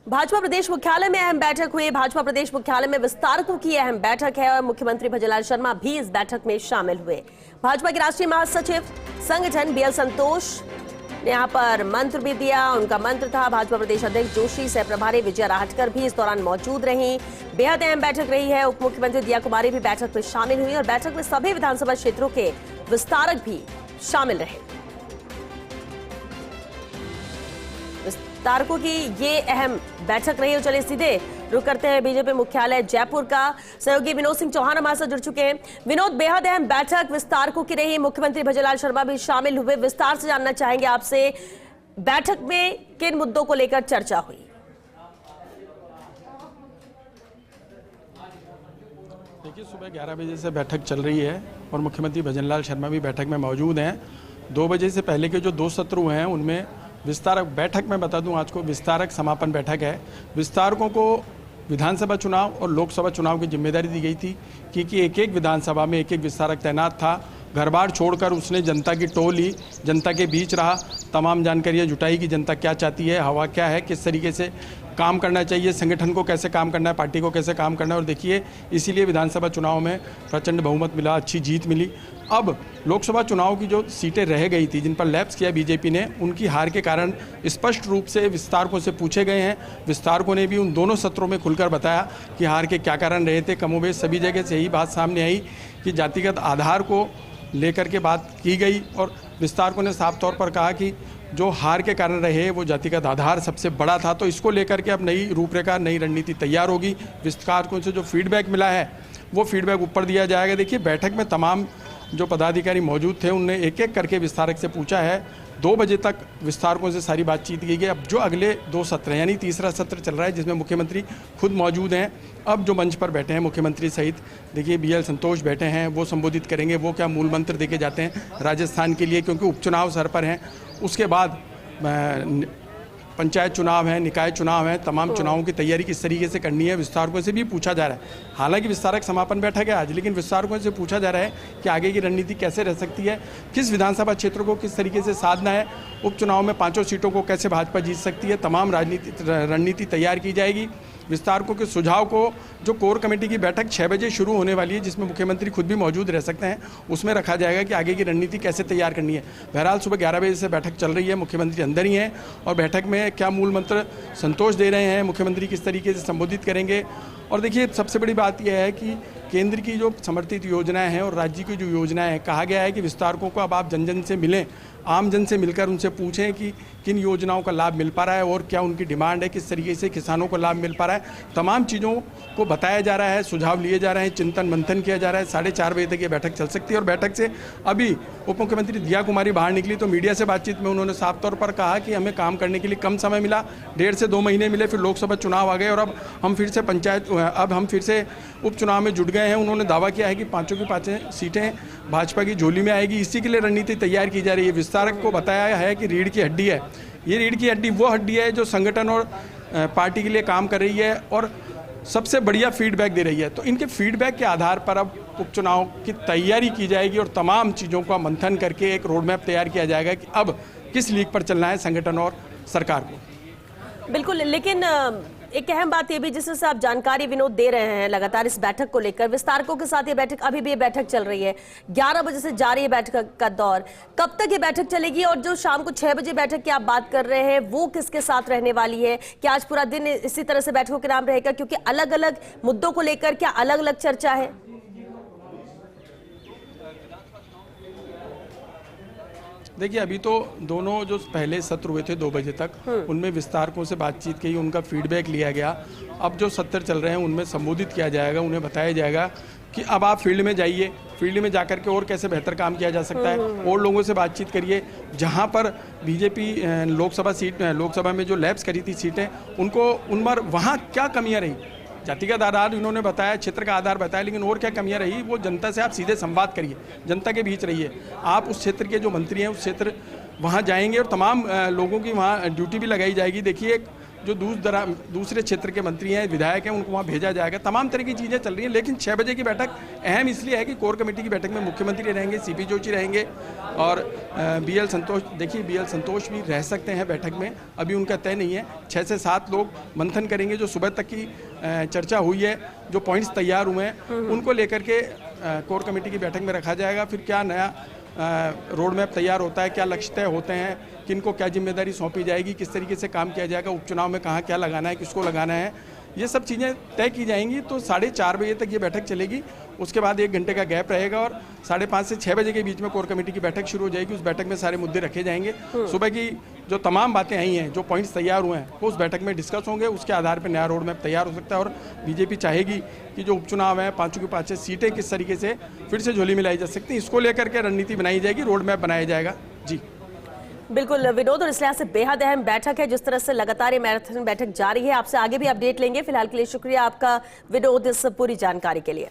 भाजपा प्रदेश मुख्यालय में अहम बैठक हुई। भाजपा प्रदेश मुख्यालय में विस्तारकों की अहम बैठक है और मुख्यमंत्री भजनलाल शर्मा भी इस बैठक में शामिल हुए। भाजपा के राष्ट्रीय महासचिव संगठन बीएल संतोष ने यहां पर मंत्र भी दिया। उनका मंत्र था भाजपा प्रदेश अध्यक्ष जोशी, सह प्रभारी विजया राहटकर भी इस दौरान मौजूद रही। बेहद अहम बैठक रही है। उप मुख्यमंत्री दिया कुमारी भी बैठक में शामिल हुई और बैठक में सभी विधानसभा क्षेत्रों के विस्तारक भी शामिल रहे। विस्तारकों की ये अहम बैठक रही है। चलिए सीधे रुक करते हैं बीजेपी मुख्यालय जयपुर का। सहयोगी विनोद सिंह चौहान हमारे साथ जुड़ चुके हैं। विनोद, बेहद अहम बैठक विस्तारकों की रही। मुख्यमंत्री भजनलाल शर्मा भी शामिल हुए। विस्तार से जानना चाहेंगे आपसे, बैठक में किन मुद्दों को लेकर चर्चा हुई? देखिए, सुबह 11 बजे से बैठक चल रही है और मुख्यमंत्री भजनलाल शर्मा भी बैठक में मौजूद हैं। 2 बजे से पहले के जो 2 सत्र हुए हैं उनमें विस्तारक बैठक में बता दूं, आज को विस्तारक समापन बैठक है। विस्तारकों को विधानसभा चुनाव और लोकसभा चुनाव की जिम्मेदारी दी गई थी क्योंकि एक एक विधानसभा में एक एक विस्तारक तैनात था। घर बार छोड़कर उसने जनता की टोल ली, जनता के बीच रहा, तमाम जानकारियाँ जुटाई कि जनता क्या चाहती है, हवा क्या है, किस तरीके से काम करना चाहिए, संगठन को कैसे काम करना है, पार्टी को कैसे काम करना है। और देखिए, इसीलिए विधानसभा चुनाव में प्रचंड बहुमत मिला, अच्छी जीत मिली। अब लोकसभा चुनाव की जो सीटें रह गई थी, जिन पर लैप्स किया बीजेपी ने, उनकी हार के कारण स्पष्ट रूप से विस्तारकों से पूछे गए हैं। विस्तारकों ने भी उन दोनों सत्रों में खुलकर बताया कि हार के क्या कारण रहे थे। कमोबेश सभी जगह से यही बात सामने आई कि जातिगत आधार को लेकर के बात की गई और विस्तारकों ने साफ तौर पर कहा कि जो हार के कारण रहे वो जातिगत आधार सबसे बड़ा था। तो इसको लेकर के अब नई रूपरेखा, नई रणनीति तैयार होगी। विस्तारकों से जो फीडबैक मिला है वो फीडबैक ऊपर दिया जाएगा। देखिए, बैठक में तमाम जो पदाधिकारी मौजूद थे उनने एक एक करके विस्तारक से पूछा है। 2 बजे तक विस्तारकों से सारी बातचीत की गई। अब जो अगले 2 सत्र यानी तीसरा सत्र चल रहा है जिसमें मुख्यमंत्री खुद मौजूद हैं। अब जो मंच पर बैठे हैं मुख्यमंत्री सहित, देखिए बीएल संतोष बैठे हैं, वो संबोधित करेंगे। वो क्या मूल मंत्र देके जाते हैं राजस्थान के लिए, क्योंकि उपचुनाव सर पर हैं। उसके बाद पंचायत चुनाव है, निकाय चुनाव है, तमाम चुनावों की तैयारी किस तरीके से करनी है विस्तारकों से भी पूछा जा रहा है। हालांकि विस्तारक समापन बैठक है आज, लेकिन विस्तारकों से पूछा जा रहा है कि आगे की रणनीति कैसे रह सकती है, किस विधानसभा क्षेत्र को किस तरीके से साधना है, उपचुनाव में 5 सीटों को कैसे भाजपा जीत सकती है। तमाम रणनीति तैयार की जाएगी। विस्तारकों के सुझाव को जो कोर कमेटी की बैठक 6 बजे शुरू होने वाली है, जिसमें मुख्यमंत्री खुद भी मौजूद रह सकते हैं, उसमें रखा जाएगा कि आगे की रणनीति कैसे तैयार करनी है। बहरहाल सुबह 11 बजे से बैठक चल रही है, मुख्यमंत्री अंदर ही हैं और बैठक में क्या मूल मंत्र संतोष दे रहे हैं, मुख्यमंत्री किस तरीके से संबोधित करेंगे। और देखिए, सबसे बड़ी बात यह है कि केंद्र की जो समर्थित योजनाएं हैं और राज्य की जो योजनाएं हैं, कहा गया है कि विस्तारकों को अब आप जन जन से मिलें, आम जन से मिलकर उनसे पूछें कि किन योजनाओं का लाभ मिल पा रहा है और क्या उनकी डिमांड है, किस तरीके से किसानों को लाभ मिल पा रहा है। तमाम चीज़ों को बताया जा रहा है, सुझाव लिए जा रहे हैं, चिंतन मंथन किया जा रहा है। 4:30 बजे तक ये बैठक चल सकती है। और बैठक से अभी उप मुख्यमंत्री दिया कुमारी बाहर निकली तो मीडिया से बातचीत में उन्होंने साफ तौर पर कहा कि हमें काम करने के लिए कम समय मिला, 1.5 से 2 महीने मिले, फिर लोकसभा चुनाव आ गए और अब हम फिर से उपचुनाव में जुट गए हैं। उन्होंने दावा किया है कि 5 की 5 सीटें भाजपा की झोली में आएगी। इसी के लिए रणनीति तैयार की जा रही है। विस्तारक को बताया है कि रीढ़ की हड्डी है, ये रीढ़ की हड्डी वो हड्डी है जो संगठन और पार्टी के लिए काम कर रही है और सबसे बढ़िया फीडबैक दे रही है। तो इनके फीडबैक के आधार पर अब उपचुनाव की तैयारी की जाएगी और तमाम चीज़ों का मंथन करके एक रोड मैप तैयार किया जाएगा कि अब किस लीग पर चलना है संगठन और सरकार को। बिल्कुल, लेकिन एक अहम बात ये भी जिससे आप जानकारी विनोद दे रहे हैं लगातार इस बैठक को लेकर, विस्तारकों के साथ ये बैठक अभी भी ये बैठक चल रही है, 11 बजे से जारी है बैठक का दौर। कब तक ये बैठक चलेगी और जो शाम को 6 बजे बैठक की आप बात कर रहे हैं वो किसके साथ रहने वाली है? क्या आज पूरा दिन इसी तरह से बैठकों के नाम रहेगा, क्योंकि अलग अलग मुद्दों को लेकर क्या अलग अलग चर्चा है? देखिए, अभी तो दोनों जो पहले सत्र हुए थे 2 बजे तक, उनमें विस्तारकों से बातचीत की, उनका फीडबैक लिया गया। अब जो सत्र चल रहे हैं उनमें संबोधित किया जाएगा, उन्हें बताया जाएगा कि अब आप फील्ड में जाइए, फील्ड में जाकर के और कैसे बेहतर काम किया जा सकता है, और लोगों से बातचीत करिए। जहां पर बीजेपी लोकसभा में जो लैप्स करी थी सीटें, उनको उन पर वहाँ क्या कमियाँ रही, जातिगत आधार इन्होंने बताया, क्षेत्र का आधार बताया, लेकिन और क्या कमियां रही, वो जनता से आप सीधे संवाद करिए, जनता के बीच रहिए। आप उस क्षेत्र के जो मंत्री हैं उस क्षेत्र वहाँ जाएंगे और तमाम लोगों की वहाँ ड्यूटी भी लगाई जाएगी। देखिए, जो दूसरे क्षेत्र के मंत्री हैं, विधायक हैं, उनको वहाँ भेजा जाएगा। तमाम तरह की चीज़ें चल रही हैं, लेकिन 6 बजे की बैठक अहम इसलिए है कि कोर कमेटी की बैठक में मुख्यमंत्री रहेंगे, सीपी जोशी रहेंगे और बीएल संतोष। देखिए, बीएल संतोष भी रह सकते हैं बैठक में, अभी उनका तय नहीं है। 6 से 7 लोग मंथन करेंगे। जो सुबह तक की चर्चा हुई है, जो पॉइंट्स तैयार हुए हैं, उनको लेकर के कोर कमेटी की बैठक में रखा जाएगा। फिर क्या नया रोड मैप तैयार होता है, क्या लक्ष्य तय होते हैं, किनको क्या जिम्मेदारी सौंपी जाएगी, किस तरीके से काम किया जाएगा, उपचुनाव में कहाँ क्या लगाना है, किसको लगाना है, ये सब चीज़ें तय की जाएंगी। तो 4:30 बजे तक ये बैठक चलेगी। उसके बाद 1 घंटे का गैप रहेगा और 5:30 से 6 बजे के बीच में कोर कमेटी की बैठक शुरू हो जाएगी। उस बैठक में सारे मुद्दे रखे जाएंगे। सुबह की जो तमाम बातें आई हैं, जो पॉइंट्स तैयार हुए हैं, वो उस बैठक में डिस्कस होंगे। उसके आधार पर नया रोड मैप तैयार हो सकता है और बीजेपी चाहेगी कि जो उपचुनाव है, 5 की 5 सीटें किस तरीके से फिर से झोली में लाई जा सकती हैं, इसको लेकर के रणनीति बनाई जाएगी, रोड मैप बनाया जाएगा। जी बिल्कुल विनोद, और इस लिहाज से बेहद अहम बैठक है। जिस तरह से लगातार ये मैराथन बैठक जारी है, आपसे आगे भी अपडेट लेंगे। फिलहाल के लिए शुक्रिया आपका विनोद, इस पूरी जानकारी के लिए।